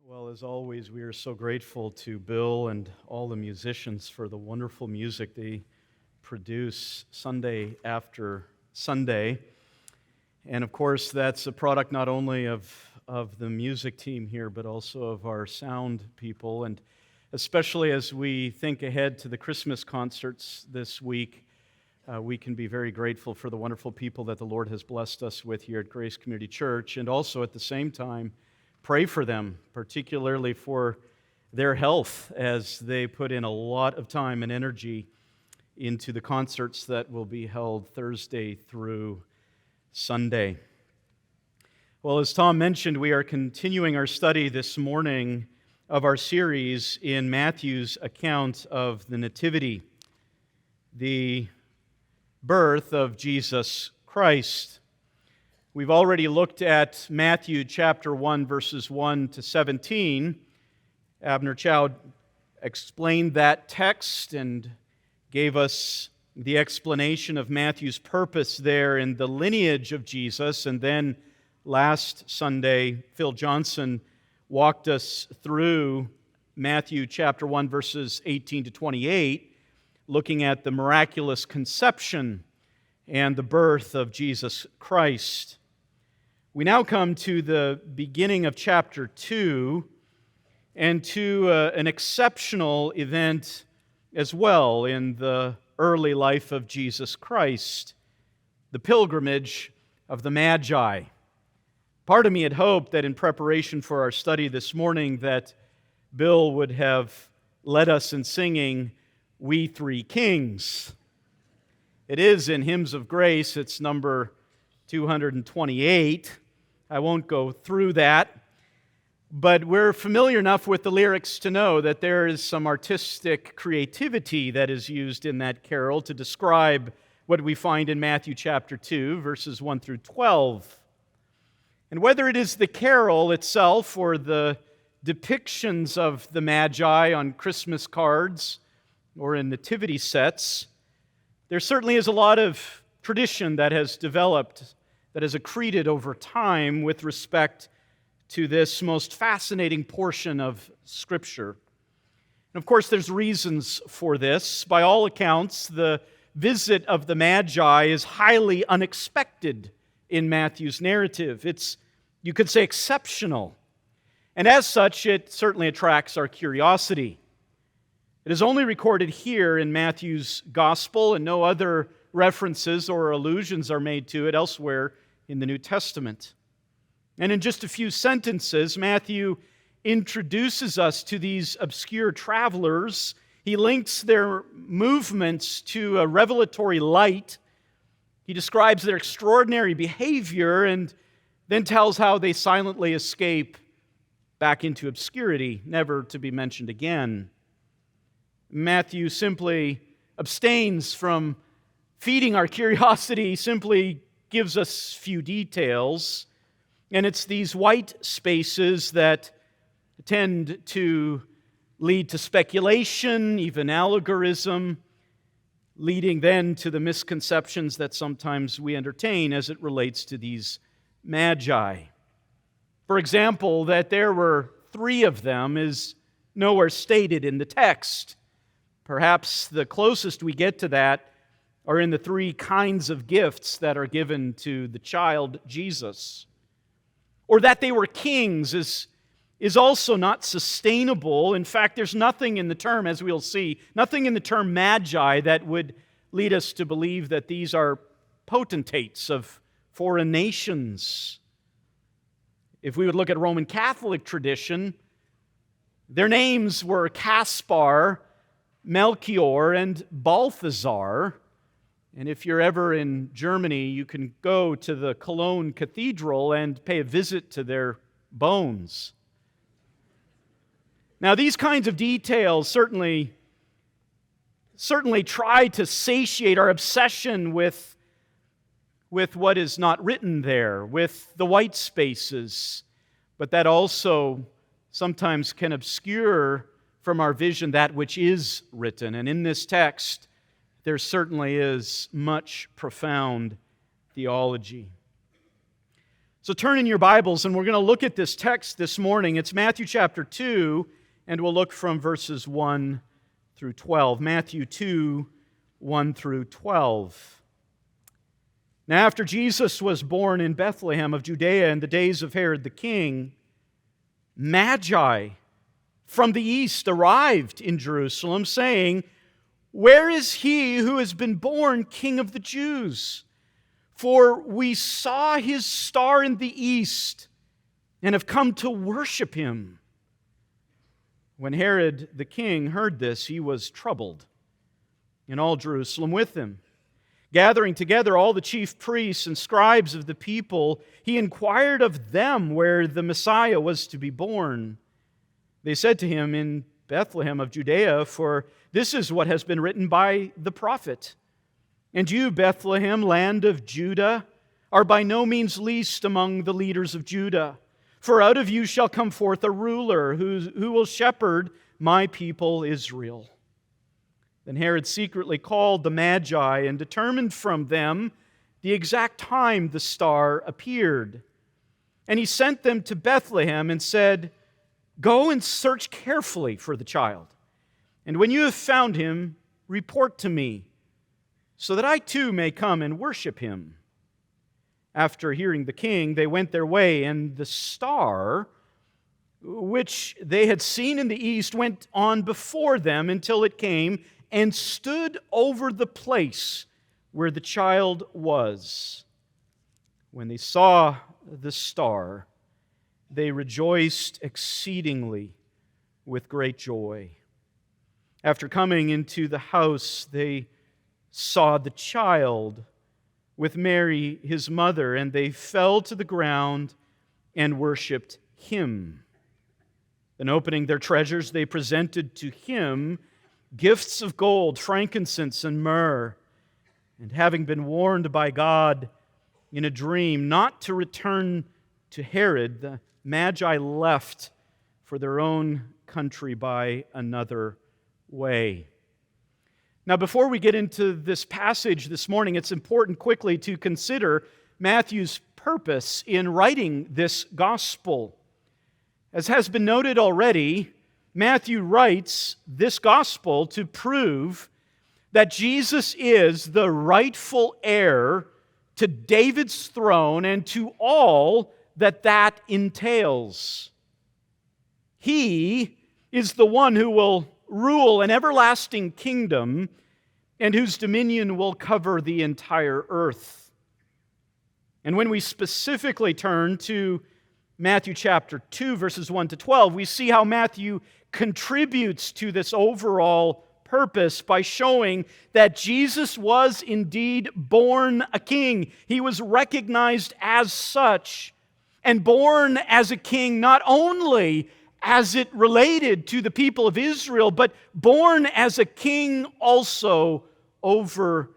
Well, as always, we are so grateful to Bill and all the musicians for the wonderful music they produce Sunday after Sunday. And of course, that's a product not only of the music team here, but also of our sound people. And especially as we think ahead to the Christmas concerts this week, we can be very grateful for the wonderful people that the Lord has blessed us with here at Grace Community Church, and also at the same time, pray for them, particularly for their health, as they put in a lot of time and energy into the concerts that will be held Thursday through Sunday. Well, as Tom mentioned, we are continuing our study this morning of our series in Matthew's account of the Nativity, the birth of Jesus Christ. We've already looked at Matthew chapter 1, verses 1 to 17. Abner Chow explained that text and gave us the explanation of Matthew's purpose there in the lineage of Jesus. And then last Sunday, Phil Johnson walked us through Matthew chapter 1, verses 18 to 28, looking at the miraculous conception and the birth of Jesus Christ. We now come to the beginning of chapter 2 and to an exceptional event as well in the early life of Jesus Christ, the pilgrimage of the Magi. Part of me had hoped that in preparation for our study this morning that Bill would have led us in singing We Three Kings. It is in Hymns of Grace, it's number 228. I won't go through that, but we're familiar enough with the lyrics to know that there is some artistic creativity that is used in that carol to describe what we find in Matthew chapter 2, verses 1 through 12. And whether it is the carol itself or the depictions of the Magi on Christmas cards or in nativity sets, there certainly is a lot of tradition that has developed, that has accreted over time with respect to this most fascinating portion of Scripture. And of course, there's reasons for this. By all accounts, the visit of the Magi is highly unexpected in Matthew's narrative. It's, you could say, exceptional. And as such, it certainly attracts our curiosity. It is only recorded here in Matthew's Gospel, and no other references or allusions are made to it elsewhere in the New Testament. And in just a few sentences, Matthew introduces us to these obscure travelers. He links their movements to a revelatory light. He describes their extraordinary behavior and then tells how they silently escape back into obscurity, never to be mentioned again. Matthew simply abstains from feeding our curiosity, simply gives us few details, and it's these white spaces that tend to lead to speculation, even allegorism, leading then to the misconceptions that sometimes we entertain as it relates to these Magi. For example, that there were three of them is nowhere stated in the text. Perhaps the closest we get to that are in the three kinds of gifts that are given to the child Jesus. Or that they were kings is also not sustainable. In fact, there's nothing in the term, as we'll see, nothing in the term Magi that would lead us to believe that these are potentates of foreign nations. If we would look at Roman Catholic tradition, their names were Caspar, Melchior, and Balthazar. And if you're ever in Germany, you can go to the Cologne Cathedral and pay a visit to their bones. Now, these kinds of details certainly try to satiate our obsession with what is not written there, with the white spaces, but that also sometimes can obscure from our vision that which is written. And in this text, there certainly is much profound theology. So turn in your Bibles, and we're going to look at this text this morning. It's Matthew chapter 2, and we'll look from verses 1 through 12. Matthew 2, 1 through 12. Now after Jesus was born in Bethlehem of Judea in the days of Herod the king, Magi from the east arrived in Jerusalem, saying, "Where is he who has been born King of the Jews? For we saw his star in the east and have come to worship him." When Herod the king heard this, he was troubled, and all Jerusalem with him. Gathering together all the chief priests and scribes of the people, he inquired of them where the Messiah was to be born. They said to him, "In Bethlehem of Judea, for this is what has been written by the prophet. And you, Bethlehem, land of Judah, are by no means least among the leaders of Judah. For out of you shall come forth a ruler who will shepherd my people Israel." Then Herod secretly called the Magi and determined from them the exact time the star appeared. And he sent them to Bethlehem and said, "Go and search carefully for the child. And when you have found him, report to me, so that I too may come and worship him." After hearing the king, they went their way, and the star, which they had seen in the east, went on before them until it came and stood over the place where the child was. When they saw the star, they rejoiced exceedingly with great joy. After coming into the house, they saw the child with Mary, his mother, and they fell to the ground and worshipped him. Then opening their treasures, they presented to him gifts of gold, frankincense, and myrrh. And having been warned by God in a dream not to return to Herod, the Magi left for their own country by another way. Now, before we get into this passage this morning, it's important quickly to consider Matthew's purpose in writing this gospel. As has been noted already, Matthew writes this gospel to prove that Jesus is the rightful heir to David's throne and to all that entails. He is the one who will rule an everlasting kingdom and whose dominion will cover the entire earth. And when we specifically turn to Matthew chapter 2, verses 1 to 12, we see how Matthew contributes to this overall purpose by showing that Jesus was indeed born a king. He was recognized as such, and born as a king not only as it related to the people of Israel, but born as a king also over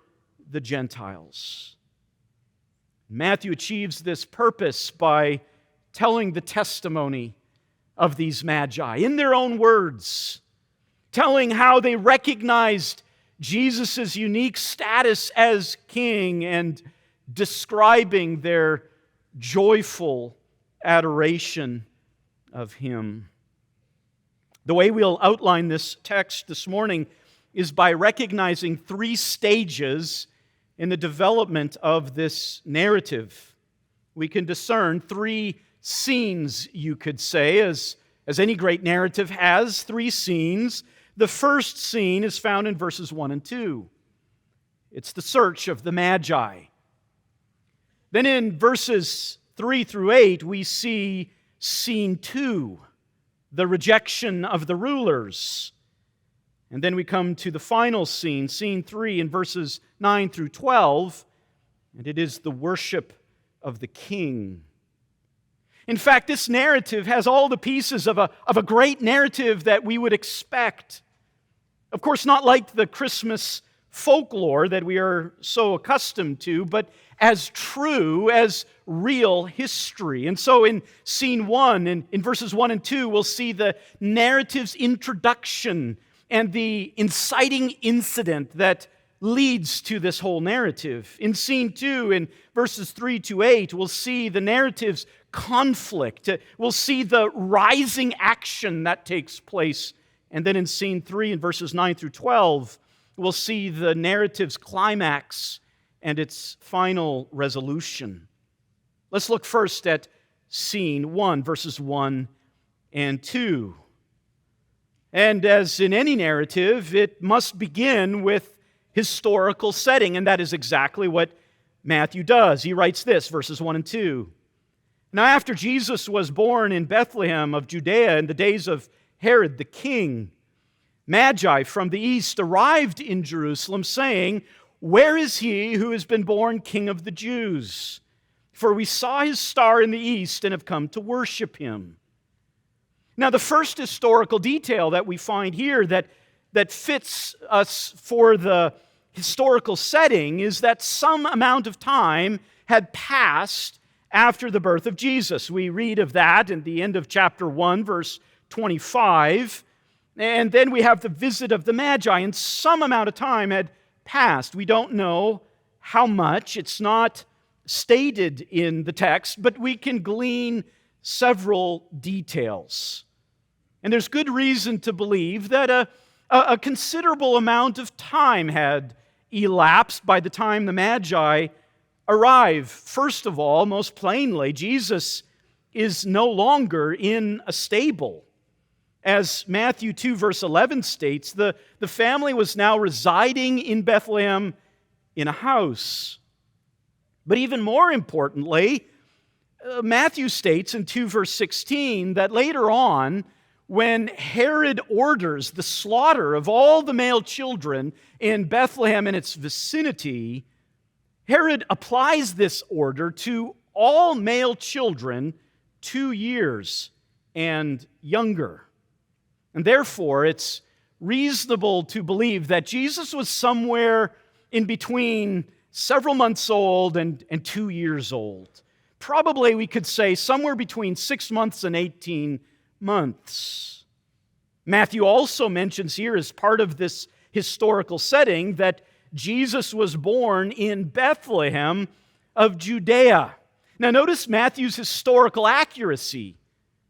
the Gentiles. Matthew achieves this purpose by telling the testimony of these Magi in their own words, telling how they recognized Jesus' unique status as king and describing their joyful adoration of him. The way we'll outline this text this morning is by recognizing three stages in the development of this narrative. We can discern three scenes, you could say, as any great narrative has, three scenes. The first scene is found in verses 1 and 2. It's the search of the Magi. Then in verses 3 through 8, we see scene 2, the rejection of the rulers. And then we come to the final scene, scene 3, in verses 9 through 12, and it is the worship of the king. In fact, this narrative has all the pieces of a great narrative that we would expect. Of course, not like the Christmas folklore that we are so accustomed to, but as true, as real history. And so in scene 1, in verses 1 and 2, we'll see the narrative's introduction and the inciting incident that leads to this whole narrative. In scene 2, in verses 3 to 8, we'll see the narrative's conflict. We'll see the rising action that takes place. And then in scene 3, in verses 9 through 12, we'll see the narrative's climax and its final resolution. Let's look first at scene 1, verses 1 and 2. And as in any narrative, it must begin with historical setting, and that is exactly what Matthew does. He writes this, verses 1 and 2. Now after Jesus was born in Bethlehem of Judea in the days of Herod the king, Magi from the east arrived in Jerusalem, saying, "Where is he who has been born King of the Jews? For we saw his star in the east and have come to worship him." Now, the first historical detail that we find here that fits us for the historical setting is that some amount of time had passed after the birth of Jesus. We read of that in the end of chapter 1, verse 25. And then we have the visit of the Magi, and some amount of time had passed. We don't know how much. It's not stated in the text, but we can glean several details. And there's good reason to believe that a considerable amount of time had elapsed by the time the Magi arrive. First of all, most plainly, Jesus is no longer in a stable. As Matthew 2, verse 11 states, the family was now residing in Bethlehem in a house. But even more importantly, Matthew states in 2, verse 16, that later on, when Herod orders the slaughter of all the male children in Bethlehem and its vicinity, Herod applies this order to all male children 2 years and younger. And therefore, it's reasonable to believe that Jesus was somewhere in between several months old and 2 years old. Probably, we could say, somewhere between 6 months and 18 months. Matthew also mentions here, as part of this historical setting, that Jesus was born in Bethlehem of Judea. Now notice Matthew's historical accuracy.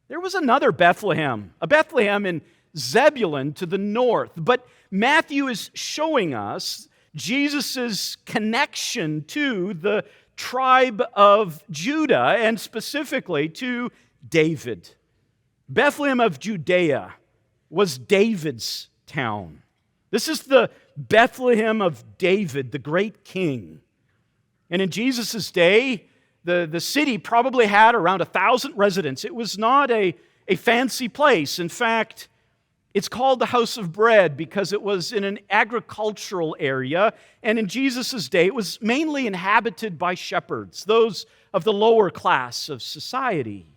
There was another Bethlehem, a Bethlehem in Zebulun to the north. But Matthew is showing us Jesus' connection to the tribe of Judah, and specifically to David. Bethlehem of Judea was David's town. This is the Bethlehem of David, the great king. And in Jesus' day, the city probably had around 1,000 residents. It was not a fancy place. In fact, it's called the House of Bread because it was in an agricultural area. And in Jesus' day, it was mainly inhabited by shepherds, those of the lower class of society.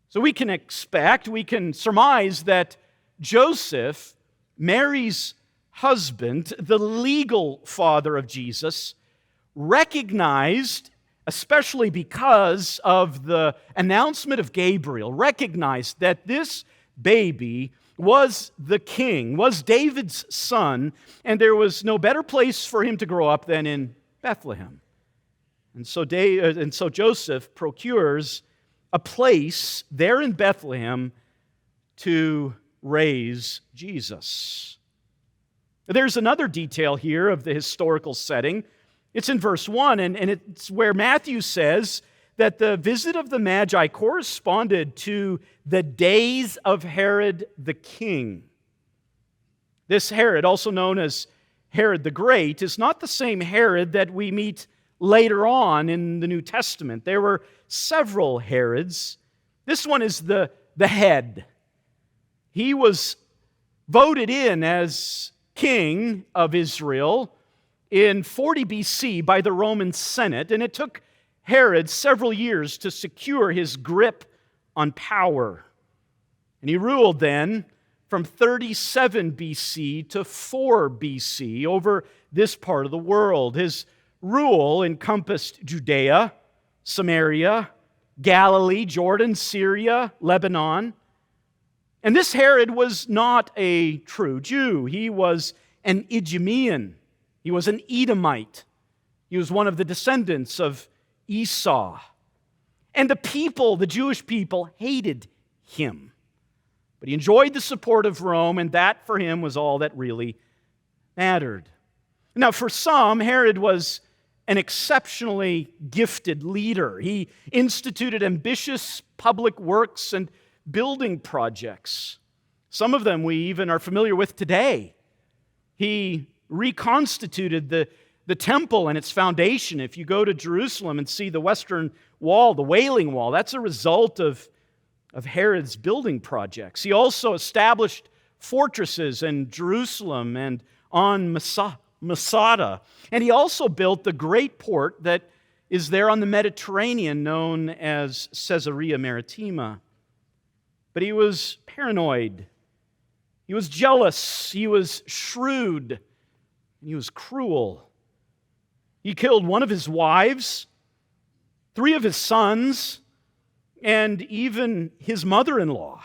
So we can surmise that Joseph, Mary's husband, the legal father of Jesus, recognized, especially because of the announcement of Gabriel, recognized that this baby was the king, was David's son, and there was no better place for him to grow up than in Bethlehem. And so Joseph procures a place there in Bethlehem to raise Jesus. There's another detail here of the historical setting. It's in verse 1, and it's where Matthew says that the visit of the Magi corresponded to the days of Herod the king. This Herod, also known as Herod the Great, is not the same Herod that we meet later on in the New Testament. There were several Herods. This one is the head. He was voted in as king of Israel in 40 BC by the Roman Senate, and it took Herod several years to secure his grip on power. And he ruled then from 37 BC to 4 BC over this part of the world. His rule encompassed Judea, Samaria, Galilee, Jordan, Syria, Lebanon. And this Herod was not a true Jew. He was an Idumean. He was an Edomite. He was one of the descendants of Esau. And the people, the Jewish people, hated him. But he enjoyed the support of Rome, and that for him was all that really mattered. Now, for some, Herod was an exceptionally gifted leader. He instituted ambitious public works and building projects. Some of them we even are familiar with today. He reconstituted the temple and its foundation. If you go to Jerusalem and see the Western Wall, the Wailing Wall, that's a result of Herod's building projects. He also established fortresses in Jerusalem and on Masada. And he also built the great port that is there on the Mediterranean known as Caesarea Maritima. But he was paranoid. He was jealous. He was shrewd. And he was cruel. He killed one of his wives, 3 of his sons, and even his mother-in-law.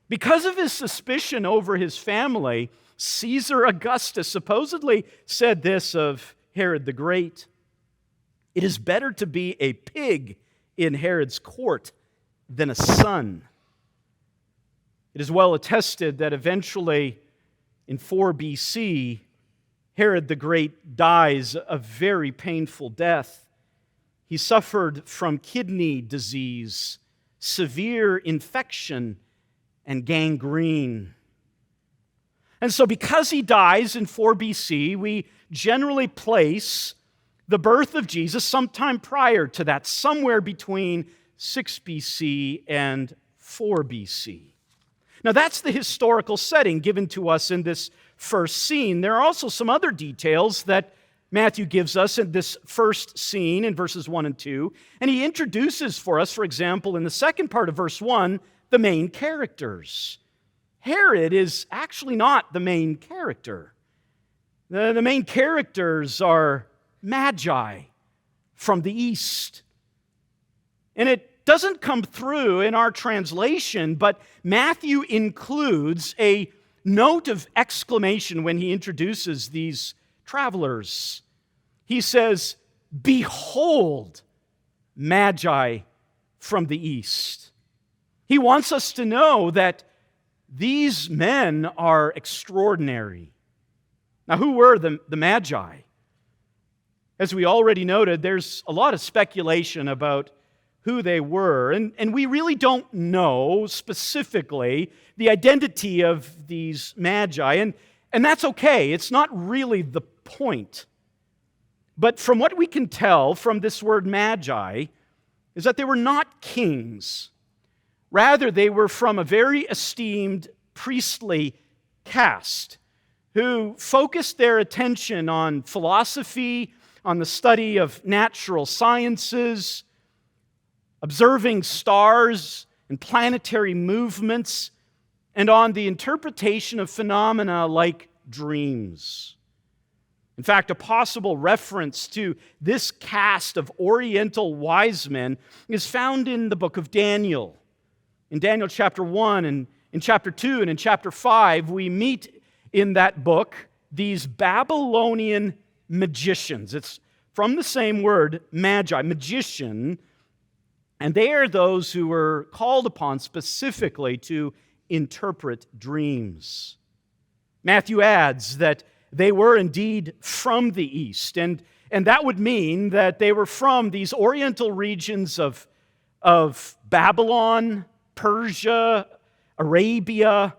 Because of his suspicion over his family, Caesar Augustus supposedly said this of Herod the Great: "It is better to be a pig in Herod's court than a son." It is well attested that eventually, in 4 BC, Herod the Great dies a very painful death. He suffered from kidney disease, severe infection, and gangrene. And so because he dies in 4 BC, we generally place the birth of Jesus sometime prior to that, somewhere between 6 BC and 4 BC. Now that's the historical setting given to us in this first scene. There are also some other details that Matthew gives us in this first scene in verses 1 and 2. And he introduces for us, for example, in the second part of verse 1, the main characters. Herod is actually not the main character. The main characters are Magi from the east. And it doesn't come through in our translation, but Matthew includes a note of exclamation when he introduces these travelers. He says, "Behold, Magi from the east." He wants us to know that these men are extraordinary. Now, who were the Magi? As we already noted, there's a lot of speculation about who they were, and we really don't know specifically the identity of these Magi, and that's okay. It's not really the point. But from what we can tell from this word Magi is that they were not kings. Rather, they were from a very esteemed priestly caste who focused their attention on philosophy, on the study of natural sciences, observing stars and planetary movements, and on the interpretation of phenomena like dreams. In fact, a possible reference to this caste of Oriental wise men is found in the book of Daniel. In Daniel chapter 1 and in chapter 2 and in chapter 5, we meet in that book these Babylonian magicians. It's from the same word, magi, magician, and they are those who were called upon specifically to interpret dreams. Matthew adds that they were indeed from the east, and that would mean that they were from these oriental regions of Babylon, Persia, Arabia,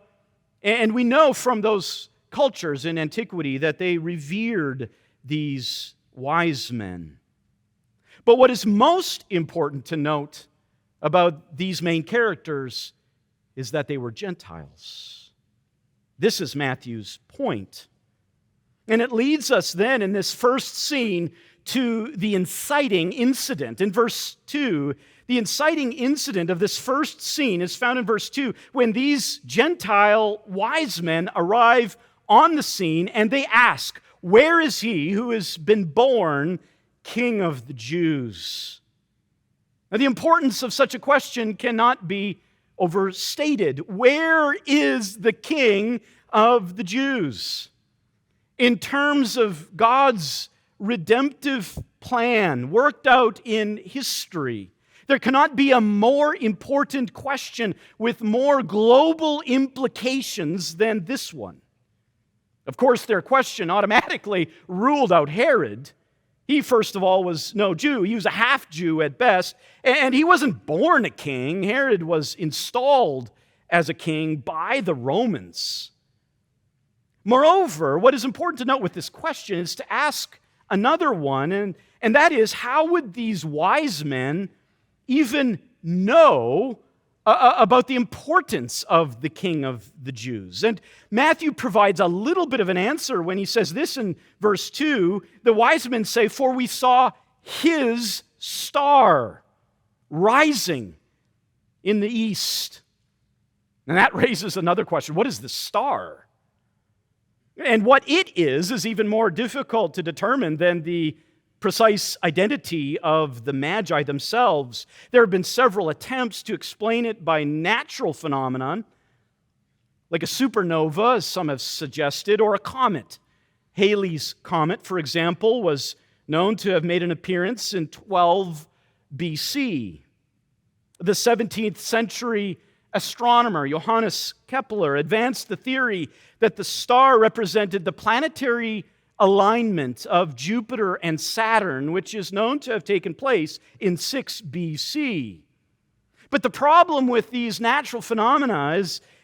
and we know from those cultures in antiquity that they revered these wise men. But what is most important to note about these main characters is that they were Gentiles. This is Matthew's point. And it leads us then in this first scene to the inciting incident. In verse 2, the inciting incident of this first scene is found in verse 2 when these Gentile wise men arrive on the scene and they ask, "Where is he who has been born King of the Jews?" Now, the importance of such a question cannot be overstated. Where is the King of the Jews? in terms of God's redemptive plan worked out in history. There cannot be a more important question with more global implications than this one. Of course, their question automatically ruled out Herod. He, first of all, was no Jew. He was a half-Jew at best, and he wasn't born a king. Herod was installed as a king by the Romans. Moreover, what is important to note with this question is to ask another one, and that is, how would these wise men even know about the importance of the King of the Jews? And Matthew provides a little bit of an answer when he says this in verse 2. The wise men say, "For we saw his star rising in the east." And that raises another question. What is the star? And what it is even more difficult to determine than the precise identity of the Magi themselves. There have been several attempts to explain it by natural phenomenon, like a supernova, as some have suggested, or a comet. Halley's Comet, for example, was known to have made an appearance in 12 BC. The 17th century astronomer Johannes Kepler advanced the theory that the star represented the planetary alignment of Jupiter and Saturn, which is known to have taken place in 6 BC. But the problem with these natural phenomena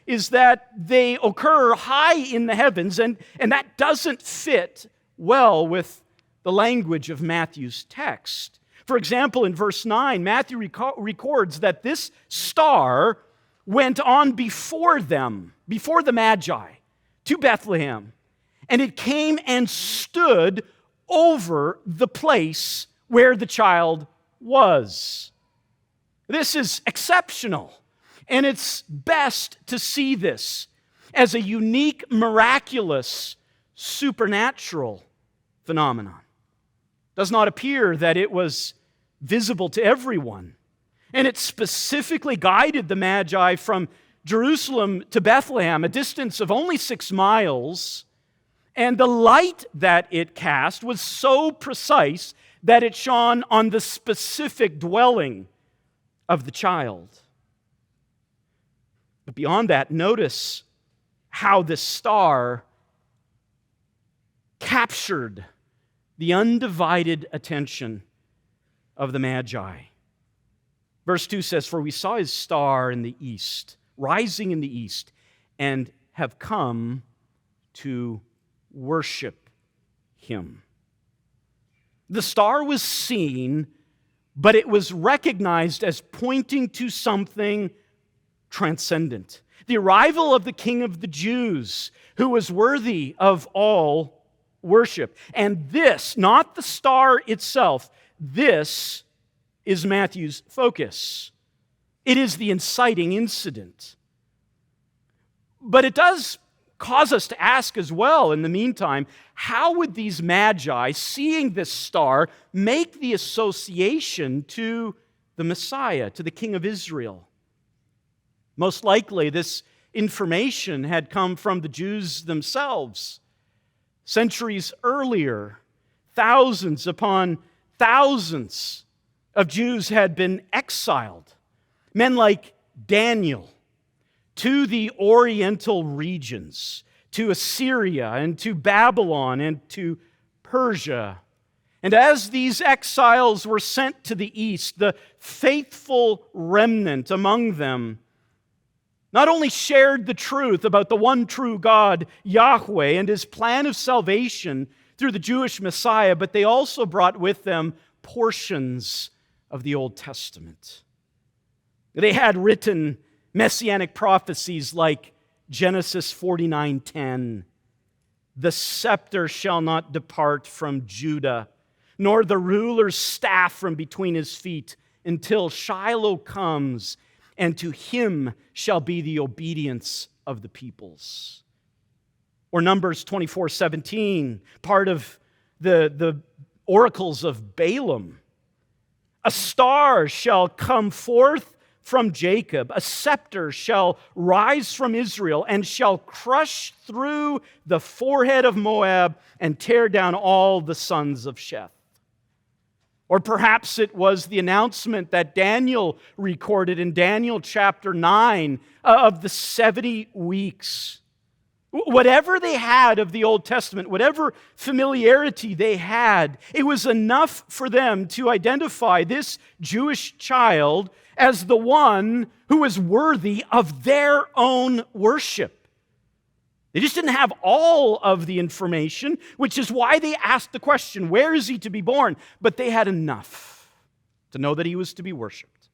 is that they occur high in the heavens, and that doesn't fit well with the language of Matthew's text. For example, in verse 9, Matthew records that this star went on before them, before the Magi, to Bethlehem. And it came and stood over the place where the child was. This is exceptional, and it's best to see this as a unique, miraculous, supernatural phenomenon. It does not appear that it was visible to everyone, and it specifically guided the Magi from Jerusalem to Bethlehem, a distance of only 6 miles. And the light that it cast was so precise that it shone on the specific dwelling of the child. But beyond that, notice how the star captured the undivided attention of the Magi. Verse 2 says, "For we saw his star in the east, rising in the east, and have come to worship him." The star was seen, but it was recognized as pointing to something transcendent. The arrival of the King of the Jews, who was worthy of all worship. And this, not the star itself, this is Matthew's focus. It is the inciting incident. But it does cause us to ask as well, in the meantime, how would these Magi, seeing this star, make the association to the Messiah, to the King of Israel? Most likely, this information had come from the Jews themselves. Centuries earlier, thousands upon thousands of Jews had been exiled. Men like Daniel, to the oriental regions, to Assyria and to Babylon and to Persia. And as these exiles were sent to the east, the faithful remnant among them not only shared the truth about the one true God, Yahweh, and his plan of salvation through the Jewish Messiah, but they also brought with them portions of the Old Testament. They had written messianic prophecies like Genesis 49:10, "The scepter shall not depart from Judah, nor the ruler's staff from between his feet, until Shiloh comes, and to him shall be the obedience of the peoples." Or Numbers 24:17, part of the oracles of Balaam. "A star shall come forth from Jacob, a scepter shall rise from Israel and shall crush through the forehead of Moab and tear down all the sons of Sheth. Or perhaps it was the announcement that Daniel recorded in Daniel chapter 9 of the 70 weeks. Whatever they had of the Old Testament, whatever familiarity they had, it was enough for them to identify this Jewish child as the one who was worthy of their own worship. They just didn't have all of the information, which is why they asked the question, where is he to be born? But they had enough to know that he was to be worshiped.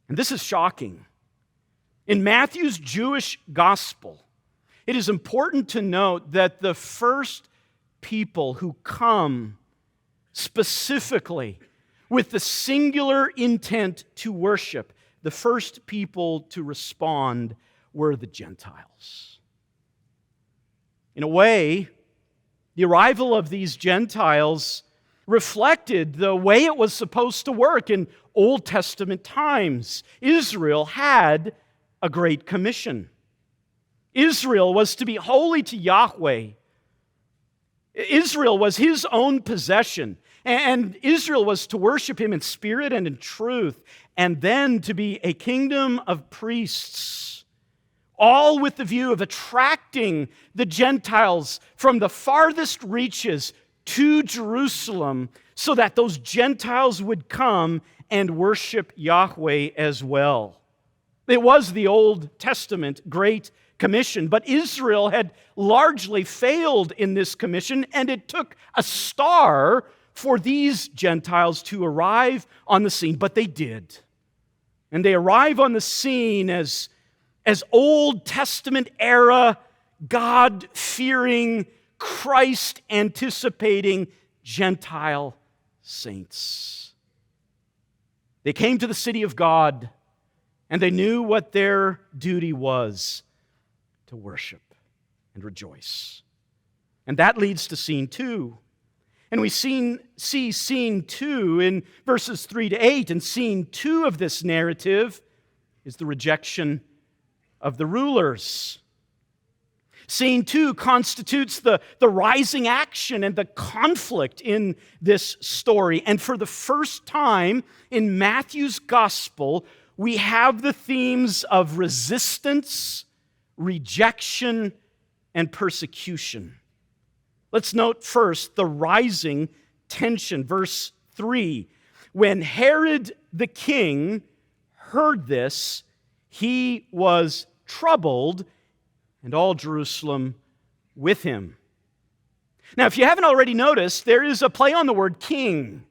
And this is shocking. In Matthew's Jewish gospel, it is important to note that the first people who come specifically with the singular intent to worship, the first people to respond were the Gentiles. In a way, the arrival of these Gentiles reflected the way it was supposed to work in Old Testament times. Israel had a great commission. Israel was to be holy to Yahweh. Israel was his own possession. And Israel was to worship him in spirit and in truth, and then to be a kingdom of priests, all with the view of attracting the Gentiles from the farthest reaches to Jerusalem so that those Gentiles would come and worship Yahweh as well. It was the Old Testament Great Commission, but Israel had largely failed in this commission, and it took a star for these Gentiles to arrive on the scene, but they did. And they arrive on the scene as Old Testament era, God-fearing, Christ-anticipating Gentile saints. They came to the city of God, and they knew what their duty was: to worship and rejoice. And that leads to scene 2. And we see scene 2 in verses 3 to 8. And scene 2 of this narrative is the rejection of the rulers. Scene 2 constitutes the rising action and the conflict in this story. And for the first time in Matthew's gospel, we have the themes of resistance, rejection, and persecution. Let's note first the rising tension. Verse 3, when Herod the king heard this, he was troubled, and all Jerusalem with him. Now, if you haven't already noticed, there is a play on the word king.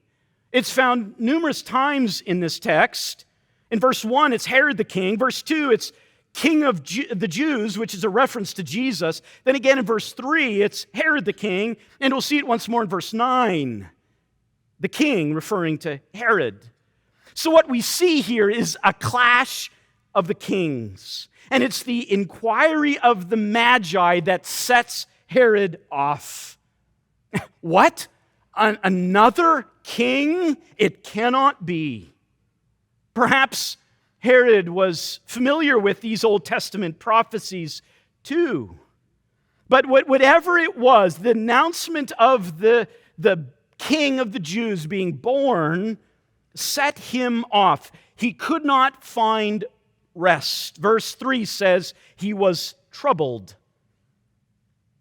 It's found numerous times in this text. In verse 1, it's Herod the king. Verse 2, it's King of the Jews, which is a reference to Jesus. Then again in verse 3, it's Herod the king. And we'll see it once more in verse 9. The king referring to Herod. So what we see here is a clash of the kings. And it's the inquiry of the Magi that sets Herod off. What? Another king? It cannot be. Perhaps Herod was familiar with these Old Testament prophecies too. But whatever it was, the announcement of the king of the Jews being born set him off. He could not find rest. Verse 3 says he was troubled.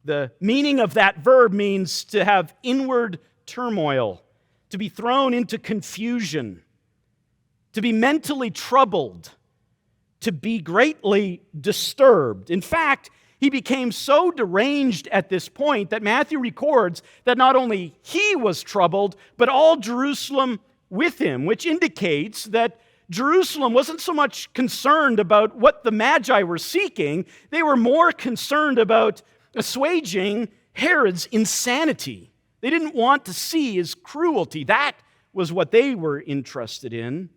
The meaning of that verb means to have inward turmoil, to be thrown into confusion, to be mentally troubled, to be greatly disturbed. In fact, he became so deranged at this point that Matthew records that not only he was troubled, but all Jerusalem with him, which indicates that Jerusalem wasn't so much concerned about what the Magi were seeking, they were more concerned about assuaging Herod's insanity. They didn't want to see his cruelty. That was what they were interested in.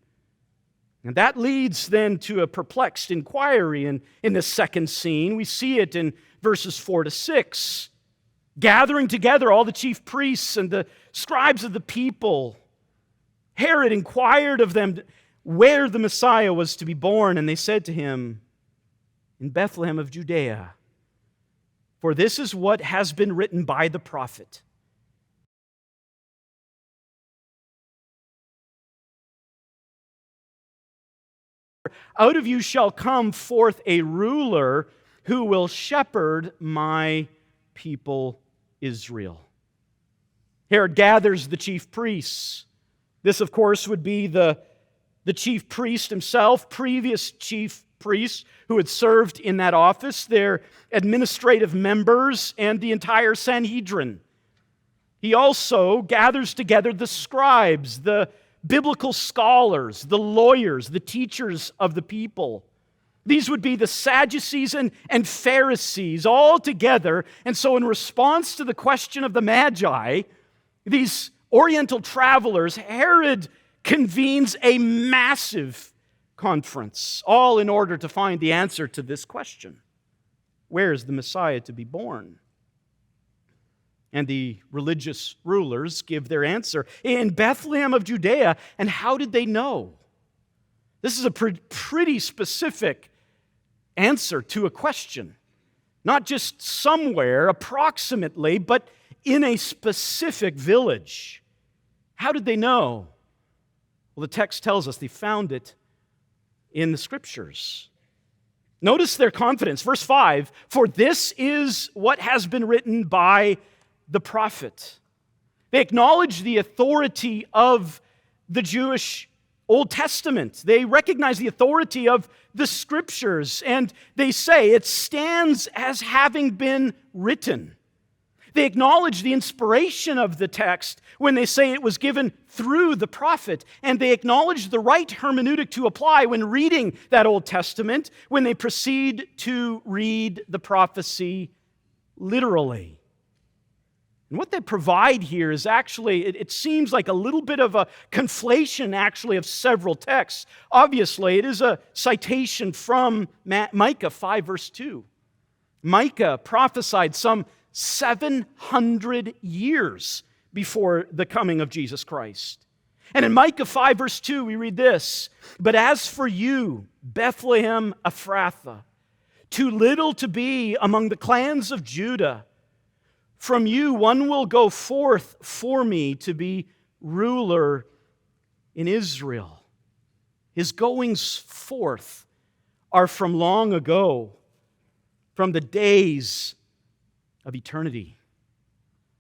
And that leads then to a perplexed inquiry in the second scene. We see it in verses 4 to 6. Gathering together all the chief priests and the scribes of the people, Herod inquired of them, where the Messiah was to be born, and they said to him, "In Bethlehem of Judea, for this is what has been written by the prophet. Out of you shall come forth a ruler who will shepherd my people Israel." Herod gathers the chief priests. This, of course, would be the chief priest himself, previous chief priests who had served in that office, their administrative members, and the entire Sanhedrin. He also gathers together the scribes, the biblical scholars, the lawyers, the teachers of the people. These would be the Sadducees and Pharisees all together. And so in response to the question of the Magi, these Oriental travelers, Herod convenes a massive conference, all in order to find the answer to this question. Where is the Messiah to be born? And the religious rulers give their answer. In Bethlehem of Judea. And how did they know? This is a pretty specific answer to a question. Not just somewhere, approximately, but in a specific village. How did they know? Well, the text tells us they found it in the Scriptures. Notice their confidence. Verse 5, "For this is what has been written by the prophet." They acknowledge the authority of the Jewish Old Testament. They recognize the authority of the Scriptures, and they say it stands as having been written. They acknowledge the inspiration of the text when they say it was given through the prophet, and they acknowledge the right hermeneutic to apply when reading that Old Testament, when they proceed to read the prophecy literally. And what they provide here is actually, it seems like a little bit of a conflation actually of several texts. Obviously, it is a citation from Micah 5 verse 2. Micah prophesied some 700 years before the coming of Jesus Christ. And in Micah 5 verse 2 we read this, "But as for you, Bethlehem Ephrathah, too little to be among the clans of Judah, from you one will go forth for me to be ruler in Israel." His goings forth are from long ago, from the days of eternity.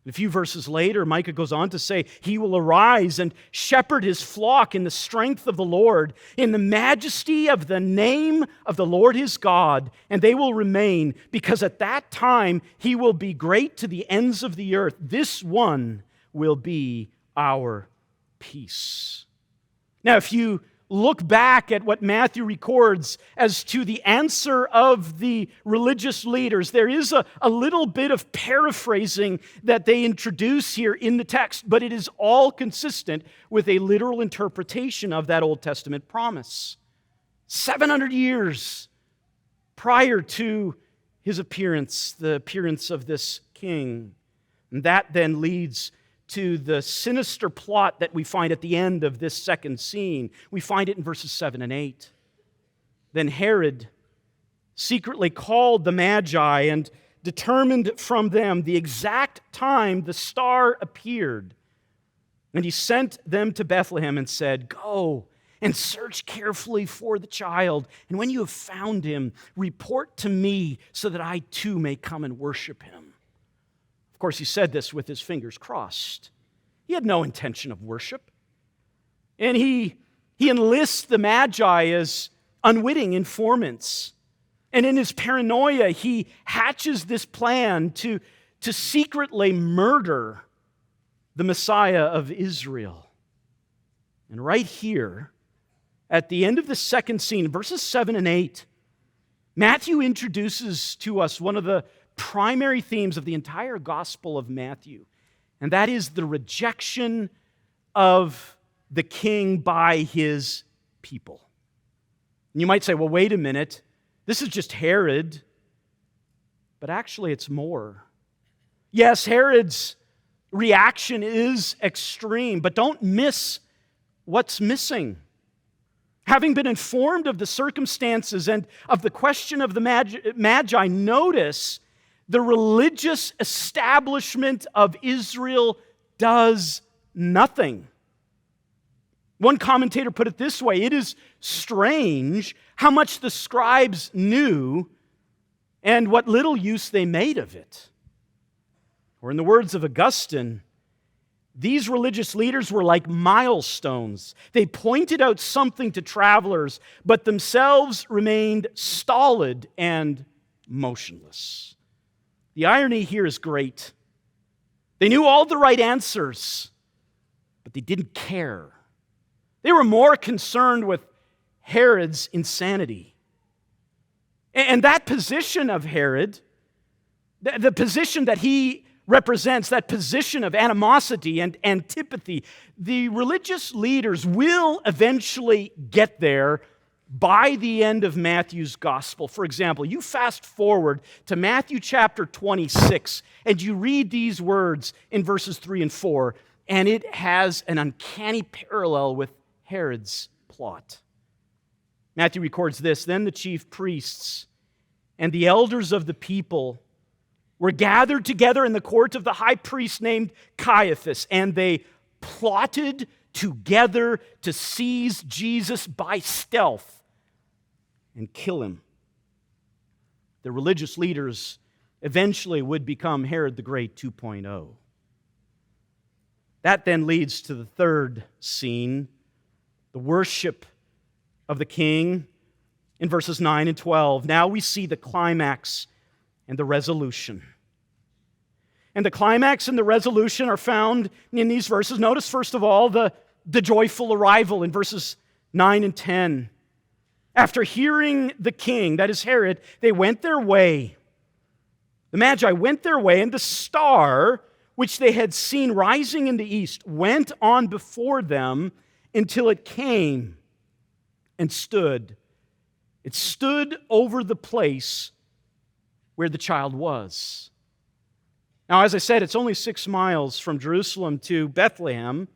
A few verses later, Micah goes on to say, "He will arise and shepherd his flock in the strength of the Lord, in the majesty of the name of the Lord his God, and they will remain, because at that time he will be great to the ends of the earth. This one will be our peace." Now, if you look back at what Matthew records as to the answer of the religious leaders, there is a little bit of paraphrasing that they introduce here in the text, but it is all consistent with a literal interpretation of that Old Testament promise. 700 years prior to his appearance, the appearance of this king. And that then leads to the sinister plot that we find at the end of this second scene. We find it in verses 7 and 8. Then Herod secretly called the Magi and determined from them the exact time the star appeared. And he sent them to Bethlehem and said, "Go and search carefully for the child, and when you have found him, report to me so that I too may come and worship him." Of course, he said this with his fingers crossed. He had no intention of worship. And he enlists the Magi as unwitting informants. And in his paranoia, he hatches this plan to secretly murder the Messiah of Israel. And right here, at the end of the second scene, verses 7 and 8, Matthew introduces to us one of the primary themes of the entire Gospel of Matthew, and that is the rejection of the king by his people. And you might say, well, wait a minute, this is just Herod, but actually it's more. Yes, Herod's reaction is extreme, but don't miss what's missing. Having been informed of the circumstances and of the question of the Magi, notice the religious establishment of Israel does nothing. One commentator put it this way: it is strange how much the scribes knew and what little use they made of it. Or in the words of Augustine, these religious leaders were like milestones. They pointed out something to travelers, but themselves remained stolid and motionless. The irony here is great. They knew all the right answers, but they didn't care. They were more concerned with Herod's insanity. And that position of Herod, the position that he represents, that position of animosity and antipathy, the religious leaders will eventually get there by the end of Matthew's gospel. For example, you fast forward to Matthew chapter 26, and you read these words in verses 3 and 4, and it has an uncanny parallel with Herod's plot. Matthew records this: "Then the chief priests and the elders of the people were gathered together in the court of the high priest named Caiaphas, and they plotted together to seize Jesus by stealth and kill him." The religious leaders eventually would become Herod the Great 2.0. That then leads to the third scene, the worship of the king in verses 9 and 12. Now we see the climax and the resolution. And the climax and the resolution are found in these verses. Notice, first of all, the joyful arrival in verses 9 and 10. After hearing the king, that is Herod, they went their way. The Magi went their way, and the star, which they had seen rising in the east, went on before them until it came and stood. It stood over the place where the child was. Now, as I said, it's only 6 miles from Jerusalem to Bethlehem.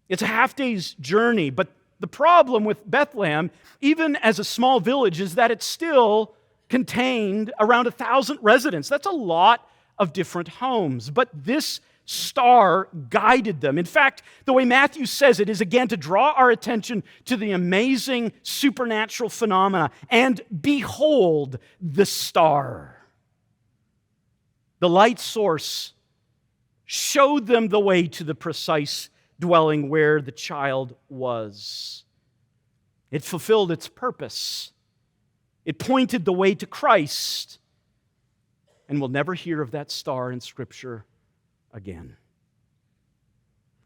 It's a half-day's journey, but the problem with Bethlehem, even as a small village, is that it still contained around 1,000 residents. That's a lot of different homes, but this star guided them. In fact, the way Matthew says it is again to draw our attention to the amazing supernatural phenomena. And behold the star. The light source showed them the way to the precise dwelling where the child was. It fulfilled its purpose. It pointed the way to Christ. And we'll never hear of that star in Scripture again.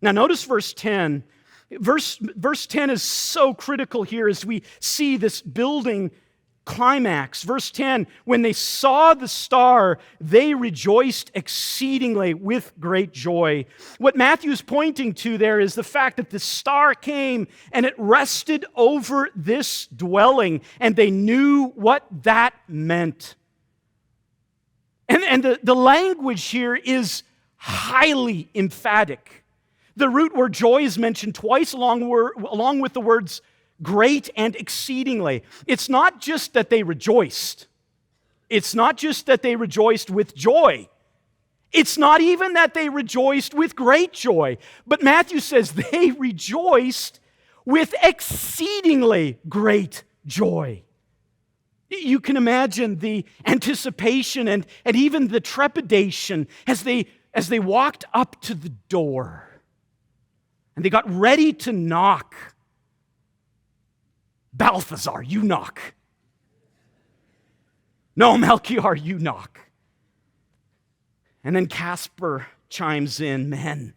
Now notice verse 10. Verse 10 is so critical here as we see this building climax. Verse 10, when they saw the star, they rejoiced exceedingly with great joy. What Matthew's pointing to there is the fact that the star came and it rested over this dwelling, and they knew what that meant. And the language here is highly emphatic. The root word joy is mentioned twice along with the words great and exceedingly. It's not just that they rejoiced. It's not just that they rejoiced with joy. It's not even that they rejoiced with great joy. But Matthew says they rejoiced with exceedingly great joy. You can imagine the anticipation and even the trepidation as they walked up to the door and they got ready to knock. Balthazar, you knock. No, Melchior, you knock. And then Casper chimes in, "Men,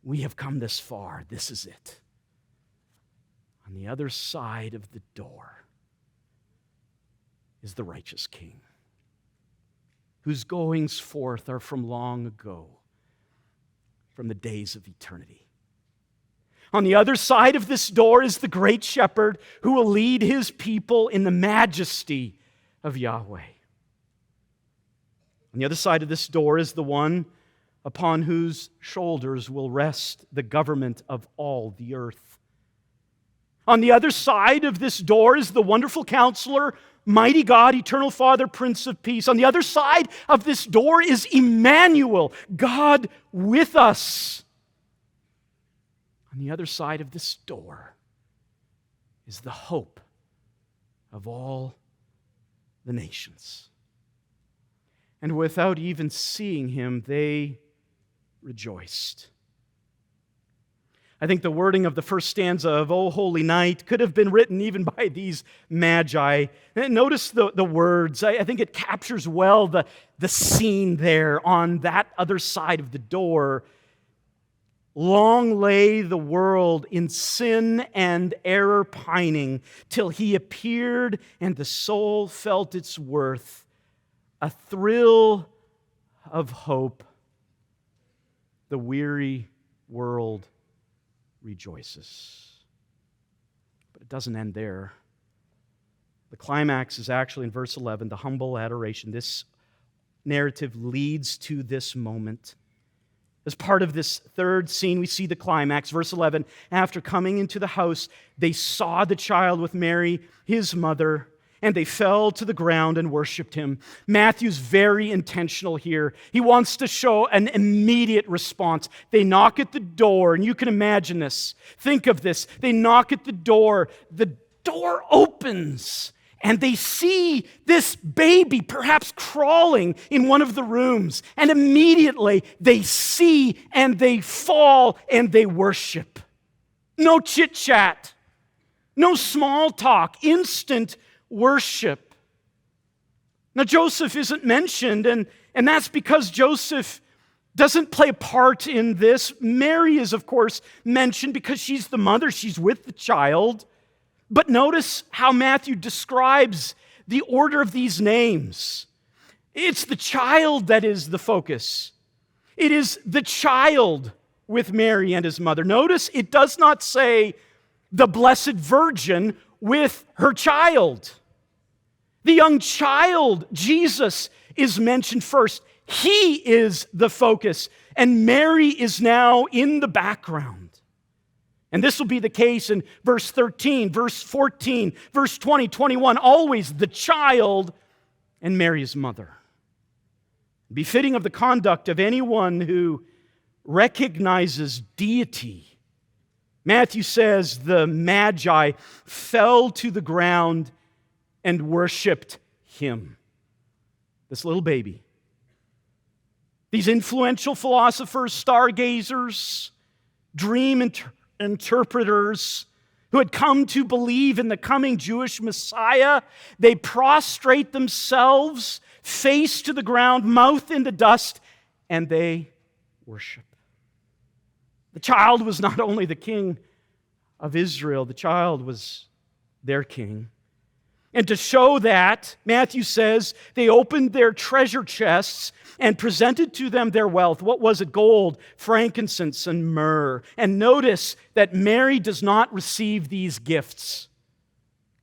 we have come this far. This is it." On the other side of the door is the righteous King, whose goings forth are from long ago, from the days of eternity. On the other side of this door is the great shepherd who will lead his people in the majesty of Yahweh. On the other side of this door is the one upon whose shoulders will rest the government of all the earth. On the other side of this door is the wonderful Counselor, Mighty God, Eternal Father, Prince of Peace. On the other side of this door is Emmanuel, God with us. On the other side of this door is the hope of all the nations. And without even seeing him, they rejoiced. I think the wording of the first stanza of O Holy Night could have been written even by these Magi. Notice the words. I think it captures well the scene there on that other side of the door. Long lay the world in sin and error pining, till he appeared and the soul felt its worth, a thrill of hope. The weary world rejoices. But it doesn't end there. The climax is actually in verse 11, the humble adoration. This narrative leads to this moment. As part of this third scene, we see the climax. Verse 11, after coming into the house, they saw the child with Mary, his mother, and they fell to the ground and worshiped him. Matthew's very intentional here. He wants to show an immediate response. They knock at the door, and you can imagine this. Think of this. They knock at the door opens, and they see this baby perhaps crawling in one of the rooms. And immediately they see and they fall and they worship. No chit-chat, no small talk, instant worship. Now, Joseph isn't mentioned, and that's because Joseph doesn't play a part in this. Mary is, of course, mentioned because she's the mother, she's with the child. But notice how Matthew describes the order of these names. It's the child that is the focus. It is the child with Mary and his mother. Notice it does not say the Blessed Virgin with her child. The young child, Jesus, is mentioned first. He is the focus, and Mary is now in the background. And this will be the case in verse 13, verse 14, verse 20, 21, always the child and Mary's mother. Befitting of the conduct of anyone who recognizes deity. Matthew says the Magi fell to the ground and worshiped him. This little baby. These influential philosophers, stargazers, dream interpreters who had come to believe in the coming Jewish Messiah, they prostrate themselves, face to the ground, mouth in the dust, and they worship. The child was not only the king of Israel, the child was their king. And to show that, Matthew says, they opened their treasure chests and presented to them their wealth. What was it? Gold, frankincense, and myrrh. And notice that Mary does not receive these gifts.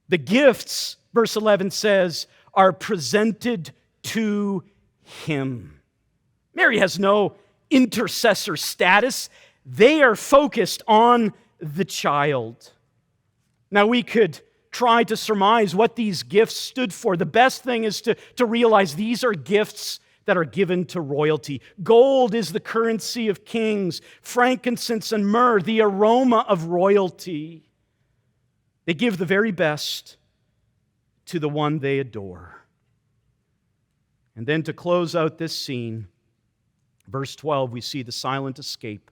The gifts, verse 11 says, are presented to him. Mary has no intercessor status. They are focused on the child. Now we could try to surmise what these gifts stood for. The best thing is to realize these are gifts that are given to royalty. Gold is the currency of kings, frankincense and myrrh, the aroma of royalty. They give the very best to the one they adore. And then to close out this scene, verse 12, we see the silent escape.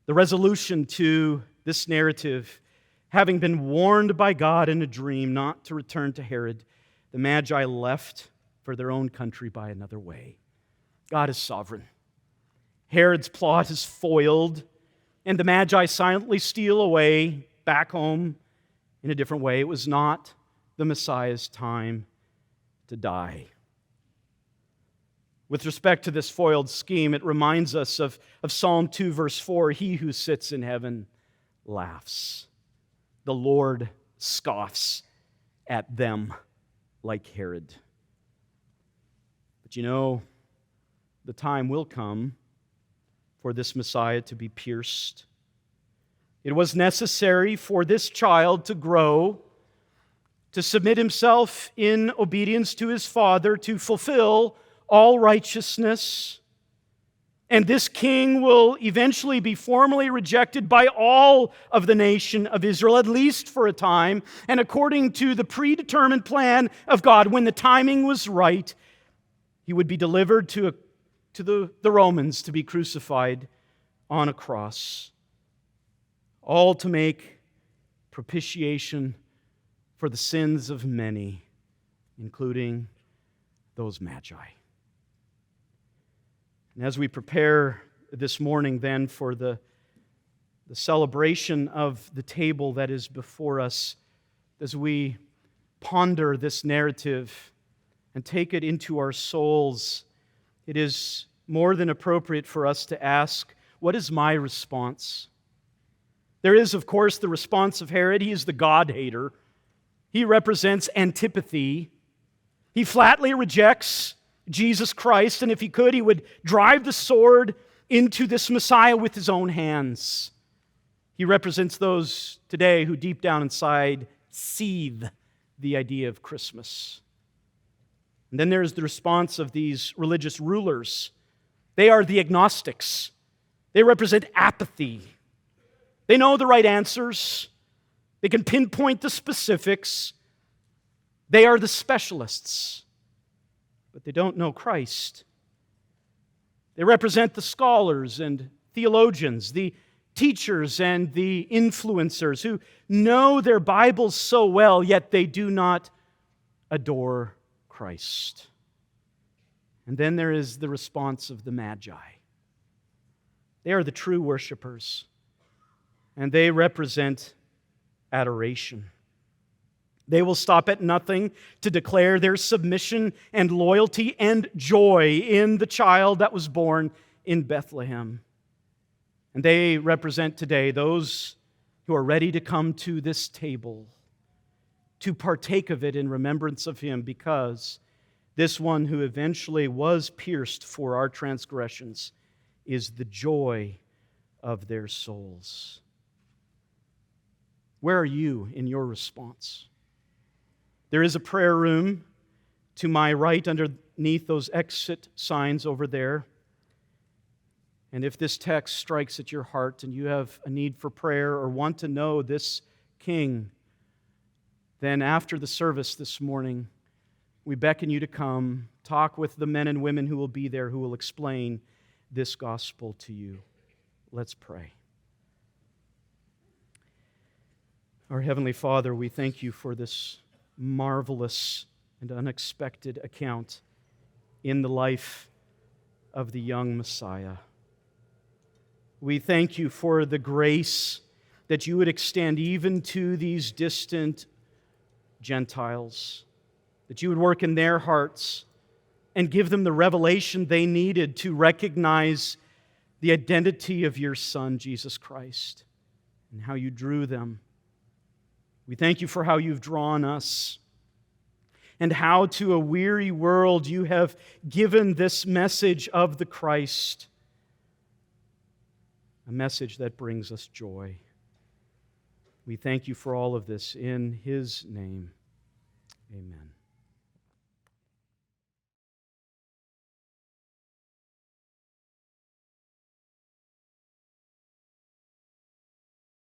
The resolution to this narrative, having been warned by God in a dream not to return to Herod, the Magi left for their own country by another way. God is sovereign. Herod's plot is foiled, and the Magi silently steal away back home in a different way. It was not the Messiah's time to die. With respect to this foiled scheme, it reminds us of Psalm 2, verse 4, "He who sits in heaven laughs. The Lord scoffs at them like Herod." But you know, the time will come for this Messiah to be pierced. It was necessary for this child to grow, to submit himself in obedience to his father, to fulfill all righteousness. And this king will eventually be formally rejected by all of the nation of Israel, at least for a time. And according to the predetermined plan of God, when the timing was right, he would be delivered to the Romans to be crucified on a cross, all to make propitiation for the sins of many, including those Magi. And as we prepare this morning then for the celebration of the table that is before us, as we ponder this narrative and take it into our souls, it is more than appropriate for us to ask, what is my response? There is, of course, the response of Herod. He is the God-hater. He represents antipathy. He flatly rejects Jesus Christ, and if he could, he would drive the sword into this Messiah with his own hands. He represents those today who deep down inside seethe the idea of Christmas. And then there's the response of these religious rulers. They are the agnostics. They represent apathy. They know the right answers. They can pinpoint the specifics. They are the specialists. But they don't know Christ. They represent the scholars and theologians, the teachers and the influencers who know their Bibles so well, yet they do not adore Christ. And then there is the response of the Magi. They are the true worshipers, and they represent adoration. They will stop at nothing to declare their submission and loyalty and joy in the child that was born in Bethlehem. And they represent today those who are ready to come to this table to partake of it in remembrance of Him, because this one who eventually was pierced for our transgressions is the joy of their souls. Where are you in your response? There is a prayer room to my right underneath those exit signs over there. And if this text strikes at your heart and you have a need for prayer or want to know this King, then after the service this morning, we beckon you to come, talk with the men and women who will be there, who will explain this gospel to you. Let's pray. Our Heavenly Father, we thank you for this marvelous and unexpected account in the life of the young Messiah. We thank you for the grace that you would extend even to these distant Gentiles, that you would work in their hearts and give them the revelation they needed to recognize the identity of your Son, Jesus Christ, and how you drew them. We thank you for how you've drawn us, and how to a weary world you have given this message of the Christ, a message that brings us joy. We thank you for all of this in His name. Amen.